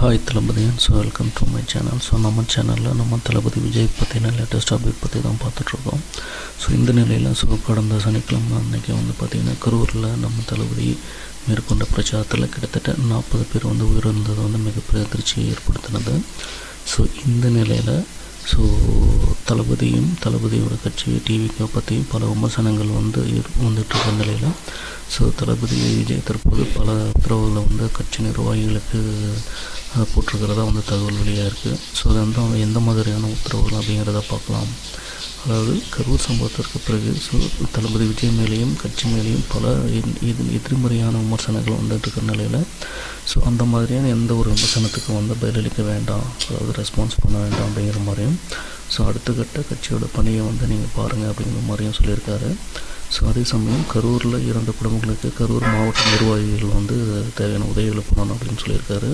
Hi Thalapathy. Welcome to my channel. நம்ம சேனலில் நம்ம தளபதி விஜய் பற்றின லேட்டஸ்ட் அப்டேட் பற்றி தான் பார்த்துட்ருக்கோம். இந்த நிலையில் கடந்த சனிக்கிழமை அன்றைக்கி பார்த்திங்கன்னா கரூரில் நம்ம தளபதி மேற்கொண்ட பிரச்சாரத்தில் கிட்டத்தட்ட 40 பேர் உயிரிழந்தது மிகப்பெரிய அதிர்ச்சியை ஏற்படுத்தினது. இந்த நிலையில் தளபதியோட கட்சி டிவிக்கு பற்றியும் பல விமர்சனங்கள் வந்துட்டுருக்க நிலையில் தளபதி விஜய் தற்போது பல உத்தரவுகளை கட்சி நிர்வாகிகளுக்கு போட்டிருக்கிறதா தகவல் வெளியாக இருக்குது. அது எந்த மாதிரியான உத்தரவுகள் அப்படிங்கிறத பார்க்கலாம். அதாவது கரூர் சம்பவத்திற்கு பிறகு தளபதி விஜய் மேலேயும் கட்சி மேலேயும் பல எதிர்மறையான விமர்சனங்கள் வந்துட்டுருக்கிற நிலையில் அந்த மாதிரியான எந்த ஒரு விமர்சனத்துக்கும் பதிலளிக்க வேண்டாம், அதாவது ரெஸ்பான்ஸ் பண்ண வேண்டாம் அப்படிங்கிற மாதிரியும் அடுத்த கட்ட கட்சியோட பணியை நீங்கள் பாருங்கள் அப்படிங்கிற மாதிரியும் சொல்லியிருக்காரு. அதே சமயம் கரூரில் 2 குடும்பங்களுக்கு கரூர் மாவட்ட நிர்வாகிகள் தேவையான உதவிகளை பண்ணணும் அப்படின்னு சொல்லியிருக்காரு.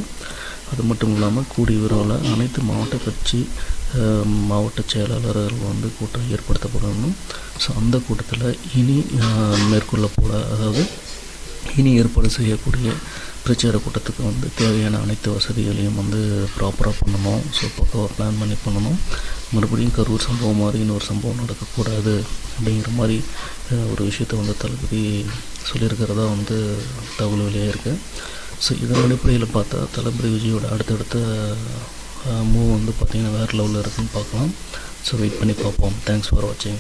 அது மட்டும் இல்லாமல் கூடிய விரைவில் அனைத்து மாவட்ட கட்சி மாவட்ட செயலாளர்கள் கூட்டம் ஏற்படுத்தப்படணும். அந்த கூட்டத்தில் இனி அதாவது இனி ஏற்பாடு செய்யக்கூடிய பிரச்சார கூட்டத்துக்கு தேவையான அனைத்து வசதிகளையும் ப்ராப்பராக பண்ணணும். பக்காவாக பிளான் பண்ணி பண்ணணும். மறுபடியும் கரூர் சம்பவம் மாதிரி இன்னொரு சம்பவம் நடக்கக்கூடாது அப்படிங்கிற மாதிரி ஒரு விஷயத்தை தளபதி சொல்லியிருக்கிறதா தகவல் வெளியாக இருக்குது. இதன் அடிப்படையில் பார்த்தா தளபதி விஜயோட அடுத்தடுத்த மூவ் பார்த்திங்கன்னா வேறு லெவலில் இருக்குதுன்னு பார்க்கலாம். வெயிட் பண்ணி பார்ப்போம். தேங்க்ஸ் ஃபார் வாட்சிங்.